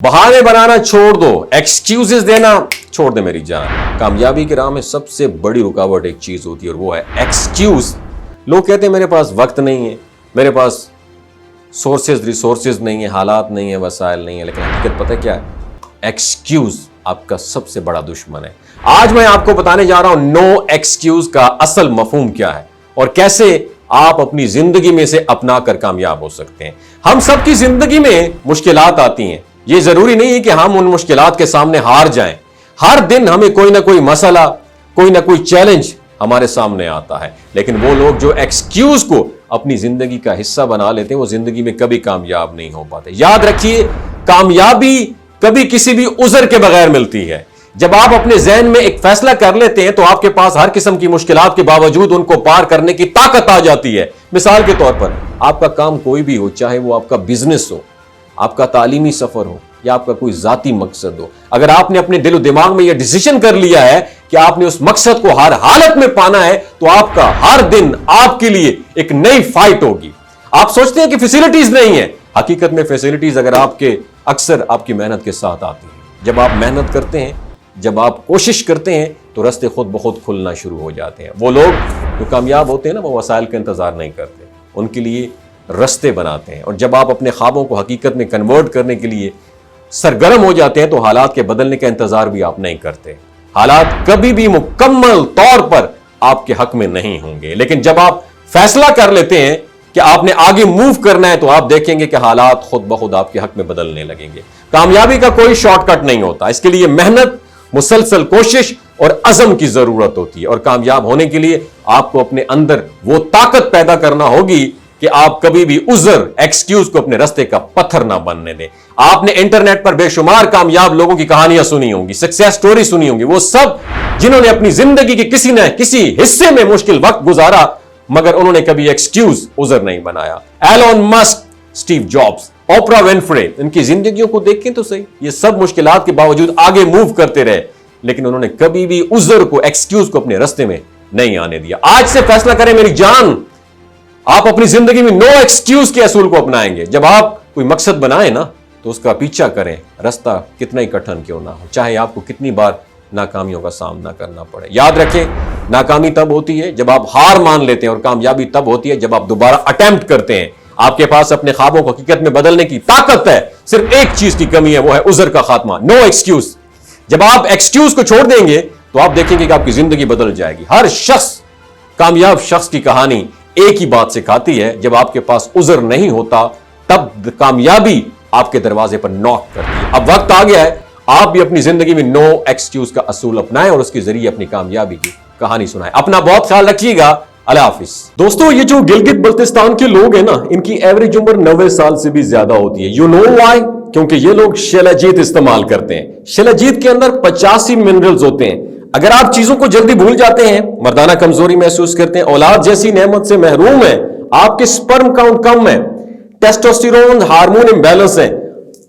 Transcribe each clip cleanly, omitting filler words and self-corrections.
बहाने बनाना छोड़ दो, एक्सक्यूजेस देना छोड़ दे मेरी जान। कामयाबी की राह में सबसे बड़ी रुकावट एक चीज होती है और वो है एक्सक्यूज। लोग कहते हैं मेरे पास वक्त नहीं है, मेरे पास रिसोर्सेज नहीं है, हालात नहीं है, वसाइल नहीं है, लेकिन हकीकत पता क्या है? एक्सक्यूज आपका सबसे बड़ा दुश्मन है। आज मैं आपको बताने जा रहा हूं नो एक्सक्यूज का असल मफहूम क्या है और कैसे आप अपनी जिंदगी में से अपना कर कामयाब हो सकते हैं। हम सबकी जिंदगी में मुश्किलात आती हैं, ये जरूरी नहीं है कि हम उन मुश्किलात के सामने हार जाएं। हर दिन हमें कोई ना कोई मसला, कोई ना कोई चैलेंज हमारे सामने आता है, लेकिन वो लोग जो एक्सक्यूज को अपनी जिंदगी का हिस्सा बना लेते हैं वो जिंदगी में कभी कामयाब नहीं हो पाते। याद रखिए, कामयाबी कभी किसी भी उज़र के बगैर मिलती है। जब आप अपने ज़हन में एक फैसला कर लेते हैं तो आपके पास हर किस्म की मुश्किलात के बावजूद उनको पार करने की ताकत आ जाती है। मिसाल के तौर पर आपका काम कोई भी हो, चाहे वो आपका बिजनेस हो, आपका तालीमी सफर हो या आपका कोई जाती मकसद हो, अगर आपने अपने दिलो दिमाग में यह डिसीजन कर लिया है कि आपने उस मकसद को हर हालत में पाना है, तो आपका हर दिन आपके लिए एक नई फाइट होगी। आप सोचते हैं कि फैसिलिटीज नहीं है, हकीकत में फैसिलिटीज अगर अक्सर आपकी मेहनत के साथ आती है। जब आप मेहनत करते हैं, जब आप कोशिश करते हैं, तो रास्ते खुद ब खुद खुलना शुरू हो जाते हैं। वो लोग जो कामयाब होते हैं ना, वो वसाइल का इंतजार नहीं करते, उनके लिए रास्ते बनाते हैं। और जब आप अपने ख्वाबों को हकीकत में कन्वर्ट करने के लिए सरगर्म हो जाते हैं तो हालात के बदलने का इंतजार भी आप नहीं करते। हालात कभी भी मुकम्मल तौर पर आपके हक में नहीं होंगे, लेकिन जब आप फैसला कर लेते हैं कि आपने आगे मूव करना है तो आप देखेंगे कि हालात खुद ब खुद आपके हक में बदलने लगेंगे। कामयाबी का कोई शॉर्टकट नहीं होता, इसके लिए मेहनत, मुसलसल कोशिश और अज़म की जरूरत होती है। और कामयाब होने के लिए आपको अपने अंदर वो ताकत पैदा करना होगी कि आप कभी भी उज़र, एक्सक्यूज को अपने रास्ते का पत्थर ना बनने दें। आपने इंटरनेट पर बेशुमार कामयाब लोगों की कहानियां सुनी होंगी, सक्सेस स्टोरी सुनी होंगी, वो सब जिन्होंने अपनी जिंदगी के किसी न किसी हिस्से में मुश्किल वक्त गुजारा, मगर उन्होंने कभी एक्सक्यूज, उज़र नहीं बनाया। Elon Musk, Steve Jobs, Oprah Winfrey, इनकी जिंदगियों को देखें तो सही, ये सब मुश्किलात के बावजूद आगे मूव करते रहे, लेकिन उन्होंने कभी भी उज़र को, एक्सक्यूज को अपने रास्ते में नहीं आने दिया। आज से फैसला करें मेरी जान, आप अपनी जिंदगी में नो एक्सक्यूज के असूल को अपनाएंगे। जब आप कोई मकसद बनाए ना, तो उसका पीछा करें, रास्ता कितना ही कठिन क्यों ना हो, चाहे आपको कितनी बार नाकामियों का सामना करना पड़े। याद रखें, नाकामी तब होती है जब आप हार मान लेते हैं और कामयाबी तब होती है जब आप दोबारा अटेम्प्ट करते हैं। आपके पास अपने ख्वाबों को हकीकत में बदलने की ताकत है, सिर्फ एक चीज की कमी है, वो है उज़र का खात्मा, नो एक्सक्यूज। जब आप एक्सक्यूज को छोड़ देंगे तो आप देखेंगे कि आपकी जिंदगी बदल जाएगी। हर शख्स, कामयाब शख्स की कहानी एक ही बात सिखाती है, जब आपके पास उज़र नहीं होता तब कामयाबी आपके दरवाजे पर नॉक करती है। अब वक्त आ गया है आप भी अपनी जिंदगी में नो एक्सक्यूज का असूल अपनाएं और उसके जरिए अपनी कामयाबी की कहानी सुनाएं। अपना बहुत ख्याल रखिएगा। अल्लाह हाफिज। दोस्तों, ये जो गिलगित बल्तिस्तान के लोग हैं ना, इनकी एवरेज उम्र 90 साल से भी ज्यादा होती है। You know why? क्योंकि ये लोग शिलाजीत इस्तेमाल करते हैं। शिलाजीत के अंदर 85 मिनरल्स होते हैं। अगर आप चीजों को जल्दी भूल जाते हैं, मर्दाना कमजोरी महसूस करते हैं, औलाद जैसी नेमत से महरूम है, आपके स्पर्म काउंट कम है, टेस्टोस्टेरोन हार्मोन इम्बैलेंस है,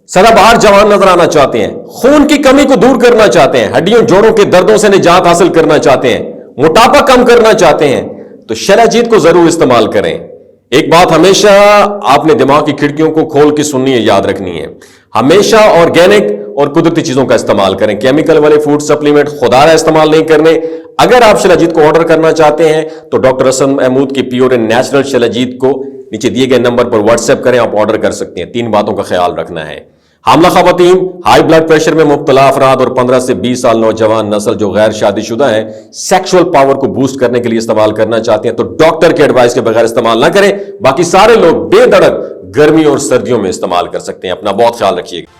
सदाबहार जवान नजर आना चाहते हैं, खून की कमी को दूर करना चाहते हैं, हड्डियों जोड़ों के दर्दों से निजात हासिल करना चाहते हैं, मोटापा कम करना चाहते हैं, तो शिलाजीत को जरूर इस्तेमाल करें। एक बात हमेशा आपने दिमाग की खिड़कियों को खोल के सुननी है, याद रखनी है, हमेशा ऑर्गेनिक और कुदरती चीजों का इस्तेमाल करें। केमिकल वाले फूड सप्लीमेंट खुदारा इस्तेमाल नहीं करने। अगर आप शिलाजीत को ऑर्डर करना चाहते हैं तो डॉक्टर हसन महमूद की प्योर एंड नेचुरल शिलाजीत को नीचे दिए गए नंबर पर व्हाट्सएप करें, आप ऑर्डर कर सकते हैं। 3 बातों का ख्याल रखना है। हामला खवातीन, हाई ब्लड प्रेशर में मुब्तला अफराद और 15 से 20 साल नौजवान नस्ल जो गैर शादीशुदा है, सेक्सुअल पावर को बूस्ट करने के लिए इस्तेमाल करना चाहते हैं तो डॉक्टर के एडवाइस के बगैर इस्तेमाल ना करें। बाकी सारे लोग बेधड़क गर्मी और सर्दियों में इस्तेमाल कर सकते हैं। अपना बहुत ख्याल रखिएगा।